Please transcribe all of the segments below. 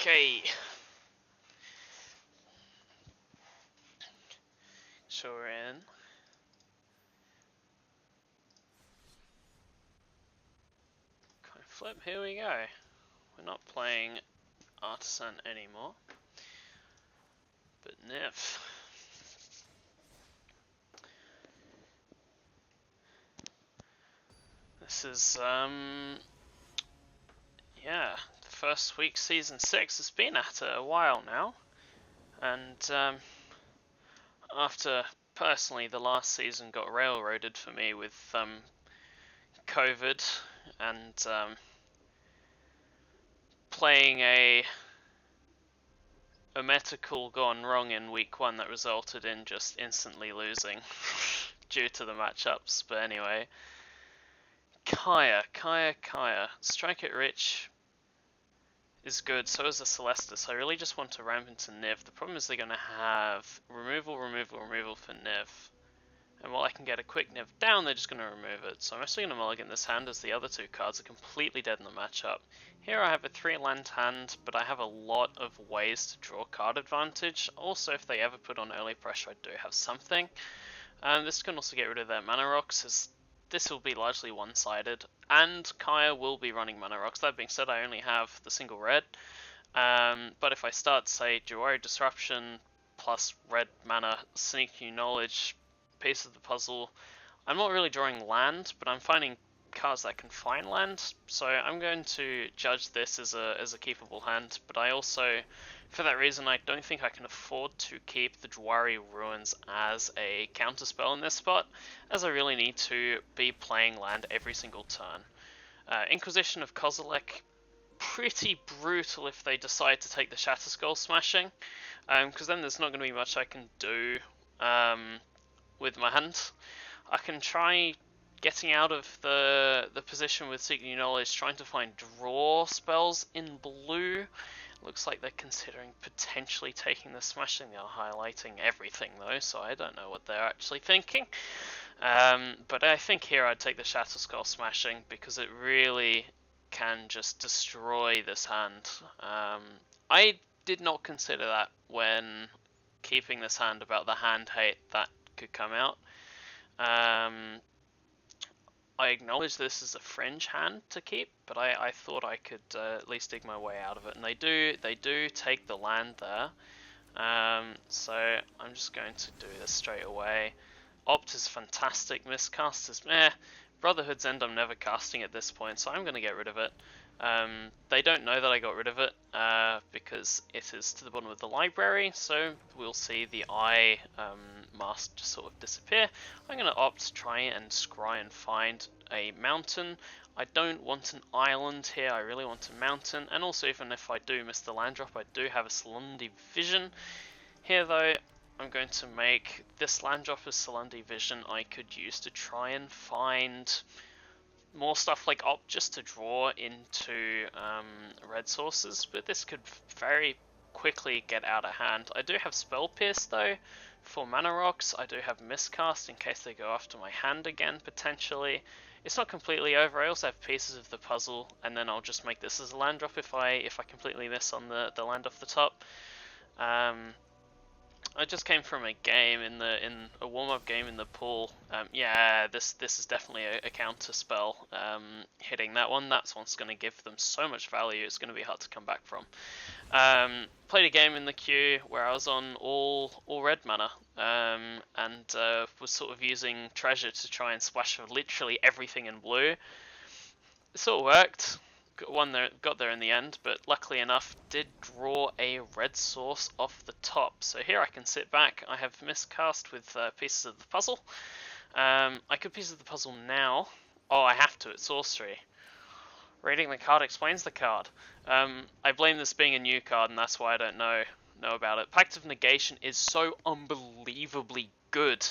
Okay. So we're in. Coin flip, here we go. We're not playing Artisan anymore, but Niv. This is, yeah, the first week, season 6. It's been at it a while now, and after, personally, the last season got railroaded for me with, COVID, and, playing a metacal gone wrong in week 1 that resulted in just instantly losing due to the matchups. But anyway, Kaya. Strike it rich is good, so is the Celestis. I really just want to ramp into Niv. The problem is they're going to have removal for Niv. And while I can get a quick Niv down, they're just going to remove it. So I'm actually going to mulligan this hand as the other two cards are completely dead in the matchup. Here I have a 3-land hand, but I have a lot of ways to draw card advantage. Also, if they ever put on early pressure, I do have something. This can also get rid of their mana rocks, as this will be largely one-sided. And Kaya will be running mana rocks. That being said, I only have the single red. But if I start, say, Jawari Disruption plus red mana, Sneaky Knowledge, piece of the puzzle, I'm not really drawing land, but I'm finding cards that can find land, so I'm going to judge this as a keepable hand. But I also, for that reason, I don't think I can afford to keep the Jawari Ruins as a counterspell in this spot, as I really need to be playing land every single turn. Inquisition of Kozilek, pretty brutal if they decide to take the Shatter Skull Smashing, because then there's not going to be much I can do with my hand. I can try getting out of the position with Seeking Knowledge, trying to find draw spells in blue. Looks like they're considering potentially taking the Smashing. They are highlighting everything though, so I don't know what they're actually thinking. But I think here I'd take the Shatter Skull Smashing, because it really can just destroy this hand. I did not consider that when keeping this hand about the hand hate that could come out. I acknowledge this is a fringe hand to keep, but I thought I could at least dig my way out of it, and they do take the land there. So I'm just going to do this straight away. Opt is fantastic, Miscast is meh. Brotherhood's End I'm never casting at this point, so I'm going to get rid of it. They don't know that I got rid of it, because it is to the bottom of the library, so we'll see the eye mask just sort of disappear. I'm going to opt to try and scry and find a mountain. I don't want an island here, I really want a mountain, and also even if I do miss the land drop, I do have a Salundi Vision. Here though, I'm going to make this land drop as Salundi Vision I could use to try and find more stuff like Opt just to draw into red sources, but this could very quickly get out of hand. I do have Spell Pierce though for mana rocks. I do have Miscast in case they go after my hand again potentially. It's not completely over. I also have pieces of the puzzle, and then I'll just make this as a land drop if I completely miss on the land off the top. I just came from a game in a warm-up game in the pool. Yeah, this is definitely a counter spell. Hitting that one, that's one's going to give them so much value. It's going to be hard to come back from. Played a game in the queue where I was on all red mana, and was sort of using treasure to try and splash for literally everything in blue. It sort of worked. Got there in the end, but luckily enough did draw a red source off the top. So here I can sit back. I have Miscast with pieces of the puzzle. I could pieces of the puzzle now. Oh, I have to. It's sorcery. Reading the card explains the card. I blame this being a new card, and that's why I don't know about it. Pact of Negation is so unbelievably good.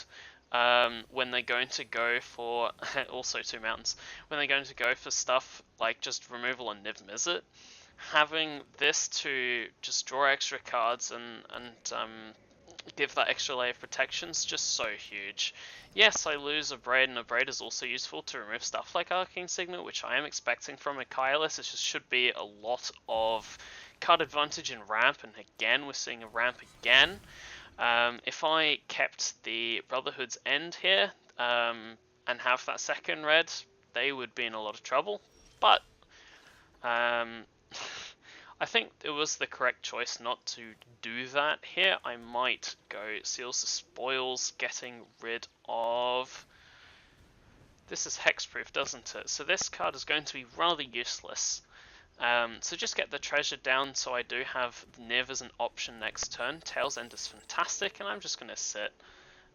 When they're going to go for also 2 mountains, when they're going to go for stuff like just removal and Niv Mizzet, having this to just draw extra cards and give that extra layer of protection is just so huge. Yes, I lose a Braid, and a Braid is also useful to remove stuff like Arcane Signal, which I am expecting from a Kylus. It just should be a lot of card advantage in ramp, and again we're seeing a ramp again. If I kept the Brotherhood's End here and have that second red, they would be in a lot of trouble. But I think it was the correct choice not to do that here. I might go Seals the Spoils, getting rid of... This is hexproof, doesn't it? So this card is going to be rather useless. So just get the treasure down so I do have Niv as an option next turn. Tails End is fantastic, and I'm just going to sit.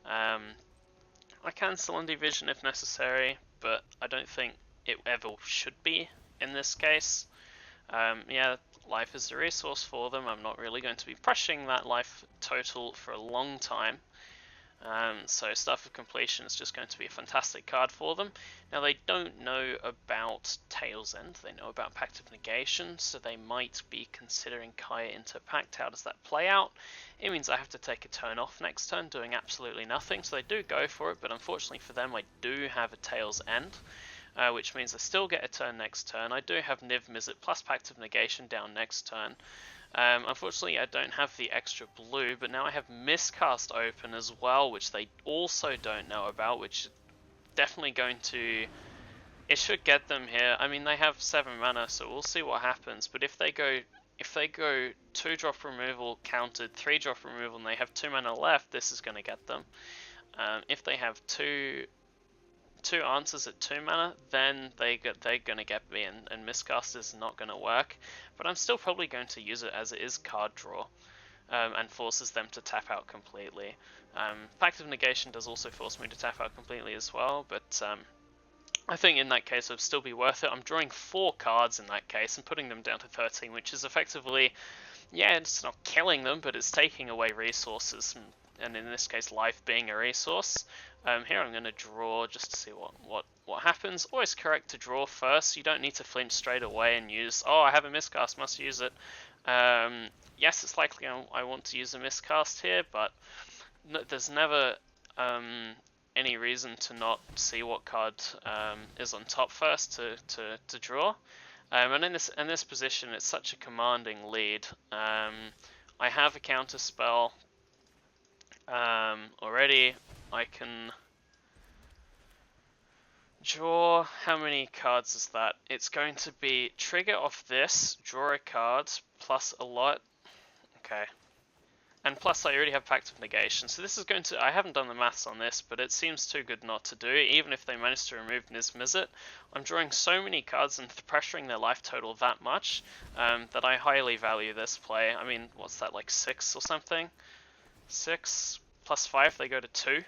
I can still on Division if necessary, but I don't think it ever should be in this case. Yeah, life is a resource for them. I'm not really going to be pushing that life total for a long time. So Staff of Completion is just going to be a fantastic card for them. Now they don't know about Tails End, they know about Pact of Negation, so they might be considering Kaya into Pact. How does that play out? It means I have to take a turn off next turn, doing absolutely nothing, so they do go for it, but unfortunately for them I do have a Tails End. Which means I still get a turn next turn. I do have Niv Mizzet plus Pact of Negation down next turn. Unfortunately, I don't have the extra blue, but now I have Miscast open as well, which they also don't know about, which is definitely going to... It should get them here. I mean, they have 7 mana, so we'll see what happens. But if they go 2-drop removal countered, 3-drop removal, and they have 2 mana left, this is going to get them. If they have two answers at 2 mana, then they're gonna get me, and Miscast is not gonna work. But I'm still probably going to use it as it is card draw, and forces them to tap out completely. Pact of Negation does also force me to tap out completely as well, but I think in that case it would still be worth it. I'm drawing 4 cards in that case and putting them down to 13, which is effectively, yeah, it's not killing them, but it's taking away resources, and in this case life being a resource. Here I'm going to draw just to see what happens. Always correct to draw first. You don't need to flinch straight away and use, oh, I have a miscast, must use it. Yes, it's likely I want to use a miscast here, but there's never any reason to not see what card is on top first to draw. And in this position, it's such a commanding lead. I have a counter spell already. I can draw, how many cards is that? It's going to be trigger off this, draw a card, plus a lot. Okay. And plus I already have Pact of Negation, so this is going to, I haven't done the maths on this, but it seems too good not to do, even if they manage to remove Niv Mizzet. I'm drawing so many cards and pressuring their life total that much, that I highly value this play. I mean, what's that, like 6 or something? 6 plus 5, they go to 2.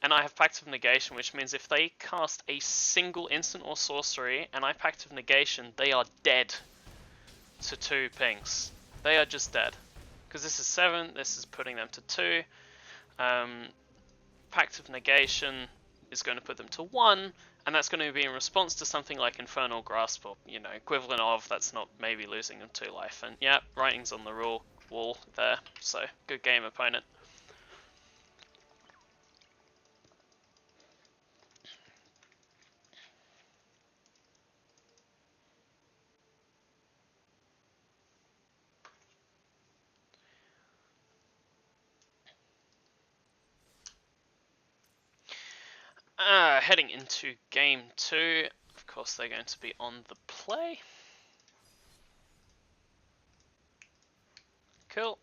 And I have Pact of Negation, which means if they cast a single instant or sorcery and I Pact of Negation, they are dead to 2 pings. They are just dead. Because this is 7, this is putting them to 2. Pact of Negation is going to put them to 1, and that's going to be in response to something like Infernal Grasp, or, you know, equivalent of, that's not maybe losing them 2 life. And yeah, writing's on the wall there, so good game, opponent. Heading into game 2, of course they're going to be on the play. Cool.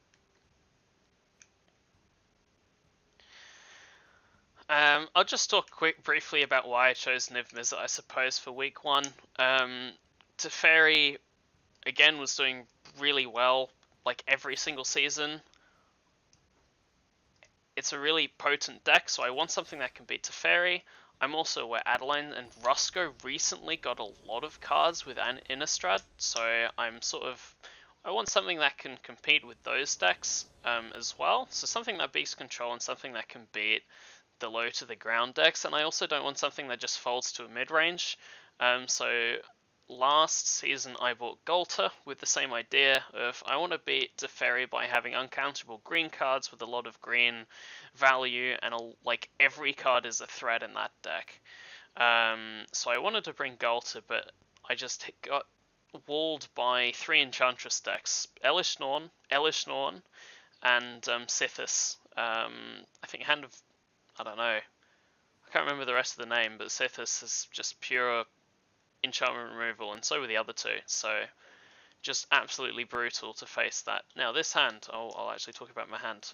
I'll just talk briefly about why I chose Niv Mizzet, I suppose, for week 1. Teferi, again, was doing really well, like every single season. It's a really potent deck, so I want something that can beat Teferi. I'm also aware Adeline and Roscoe recently got a lot of cards with an Innistrad, so I want something that can compete with those decks as well. So something that beats control and something that can beat the low to the ground decks, and I also don't want something that just folds to a mid-range. So last season I bought Golter with the same idea of I want to beat Teferi by having uncounterable green cards with a lot of green value, and like every card is a threat in that deck. So I wanted to bring Golter, but I just got walled by 3 Enchantress decks: Elish Norn, and Sithis. I think Hand of... I don't know. I can't remember the rest of the name, but Sithis is just pure enchantment removal, and so were the other two. So just absolutely brutal to face that. Now this hand, I'll actually talk about my hand.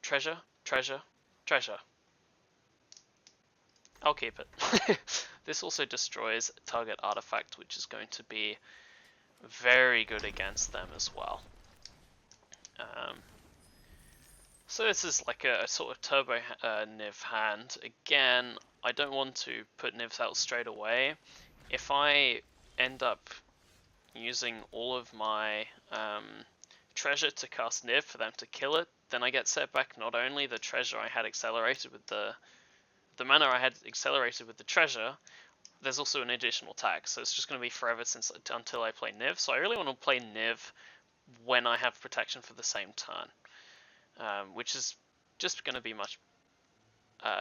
Treasure, treasure, treasure. I'll keep it. This also destroys target artifact, which is going to be very good against them as well. So this is like a sort of turbo Niv hand. Again, I don't want to put Nivs out straight away. If I end up using all of my treasure to cast Niv for them to kill it, then I get set back not only the treasure I had accelerated with the mana I had accelerated with the treasure, there's also an additional tag, so it's just going to be forever until I play Niv. So I really want to play Niv when I have protection for the same turn, which is just going to be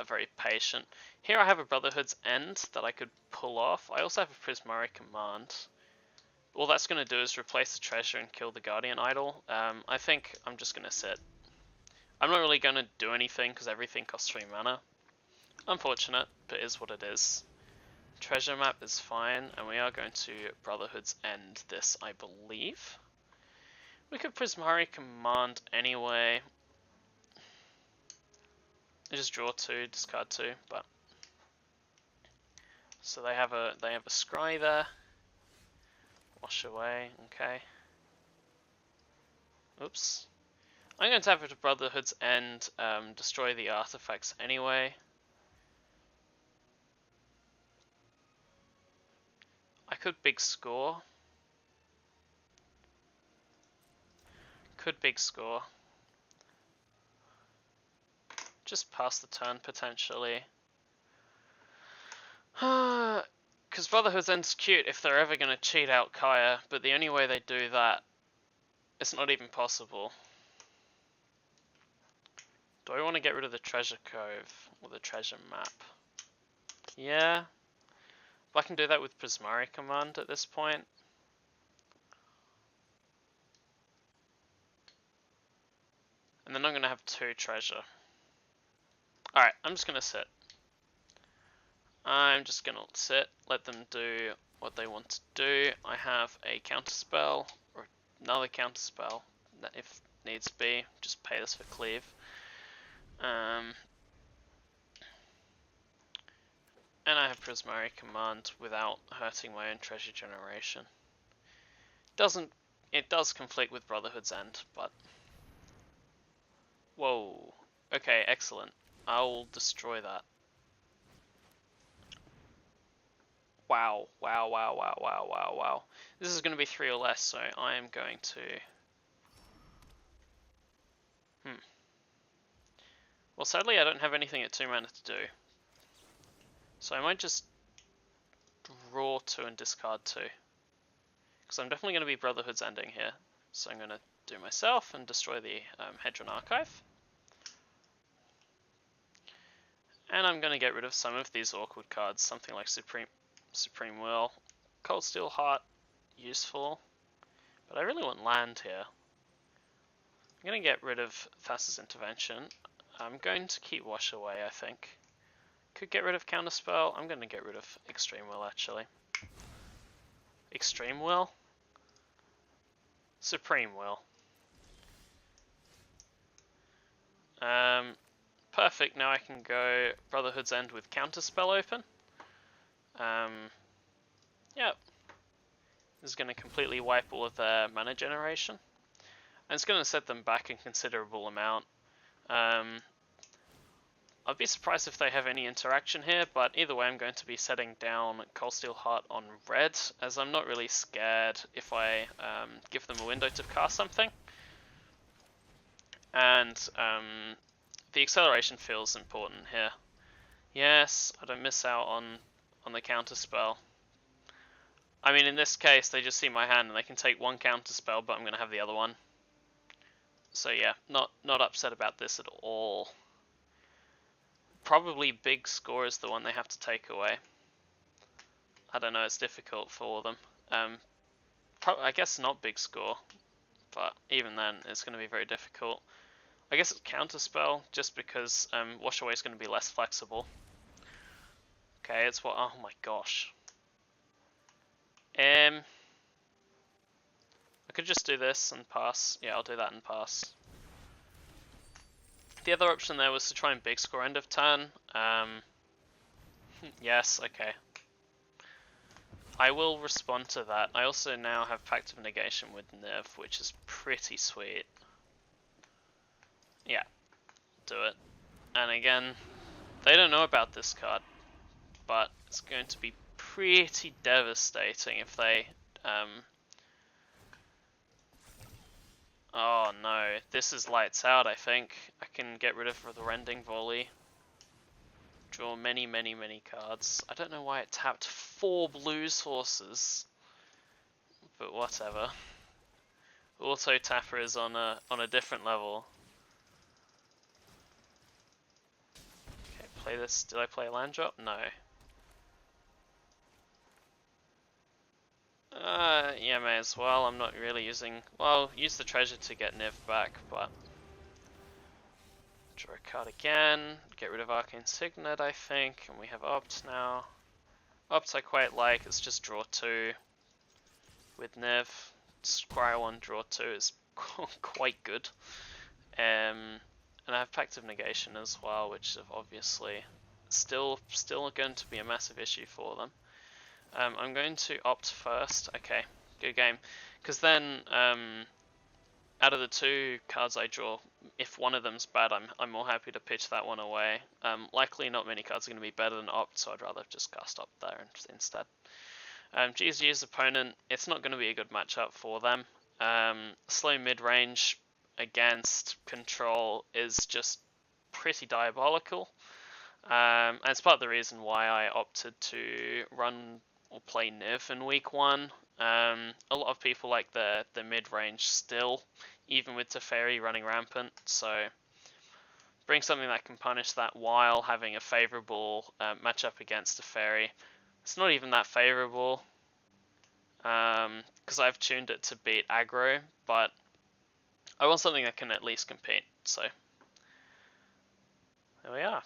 very patient. Here I have a Brotherhood's End that I could pull off. I also have a Prismari Command. All that's going to do is replace the treasure and kill the Guardian Idol. I think I'm just going to sit. I'm not really going to do anything because everything costs 3 mana. Unfortunate, but it is what it is. Treasure map is fine, and we are going to Brotherhood's End this, I believe. We could Prismari Command anyway. Just draw 2, discard 2, but so they have a scry there. Wash away, okay. Oops. I'm going to tap it to Brotherhood's End, destroy the artifacts anyway. I could big score. Could big score. Just pass the turn potentially. Because Brotherhood's End's cute if they're ever going to cheat out Kaya, but the only way they do that, it's not even possible. Do I want to get rid of the Treasure Cove or the Treasure Map? Yeah. If I can do that with Prismari Command at this point. And then I'm going to have 2 treasure. Alright, I'm just going to sit. I'm just going to sit, let them do what they want to do. I have a counterspell, or another counterspell, if needs be. Just pay this for cleave. And I have Prismari Command without hurting my own treasure generation. It does conflict with Brotherhood's End, but... Whoa. Okay, excellent. I'll destroy that. Wow, wow, wow, wow, wow, wow, wow. This is going to be 3 or less, so I am going to... Well, sadly I don't have anything at 2 mana to do. So I might just draw 2 and discard 2. Because I'm definitely going to be Brotherhood's Ending here. So I'm going to do myself and destroy the Hedron Archive. And I'm going to get rid of some of these awkward cards, something like Supreme Will. Cold Steel Heart, useful. But I really want land here. I'm going to get rid of Thassa's Intervention. I'm going to keep Wash Away, I think. Could get rid of Counterspell. I'm going to get rid of Extreme Will, actually. Extreme Will? Supreme Will. Perfect, now I can go Brotherhood's End with Counterspell open. Yep. This is going to completely wipe all of their mana generation. And it's going to set them back a considerable amount. I'd be surprised if they have any interaction here, but either way I'm going to be setting down Cold Steel Heart on red, as I'm not really scared if I give them a window to cast something. And the acceleration feels important here. Yes, I don't miss out on the counter spell. I mean, in this case, they just see my hand and they can take 1 counter spell, but I'm going to have the other one. So yeah, not upset about this at all. Probably big score is the one they have to take away. I don't know, it's difficult for them. I guess not big score, but even then, it's going to be very difficult. I guess it's counterspell, just because wash away is going to be less flexible. Okay, it's what? Oh my gosh. I could just do this and pass. Yeah, I'll do that and pass. The other option there was to try and big score end of turn. Yes, okay. I will respond to that. I also now have Pact of Negation with Nerve, which is pretty sweet. Yeah, do it. And again, they don't know about this card, but it's going to be pretty devastating if they... Oh no, this is lights out, I think. I can get rid of the Rending Volley. Draw many, many, many cards. I don't know why it tapped 4 blue sources, but whatever. Auto Tapper is on a different level. Okay, play this. Did I play a land drop? No. Yeah, may as well. I'm not really using... Well, use the treasure to get Niv back, but... Draw a card again. Get rid of Arcane Signet, I think. And we have Opt now. Opt I quite like. It's just draw 2 with Niv. Scry 1, draw 2 is quite good. And I have Pact of Negation as well, which is obviously still going to be a massive issue for them. I'm going to opt first. Okay, good game. Because then, out of the 2 cards I draw, if one of them's bad, I'm more happy to pitch that one away. Likely not many cards are going to be better than opt, so I'd rather just cast opt there instead. GSG's opponent, it's not going to be a good matchup for them. Slow mid-range against control is just pretty diabolical. And it's part of the reason why I opted to run or play Niv in week 1. A lot of people like the mid-range still, even with Teferi running rampant, so bring something that can punish that while having a favourable matchup against Teferi. It's not even that favourable, because I've tuned it to beat aggro, but I want something that can at least compete, so there we are.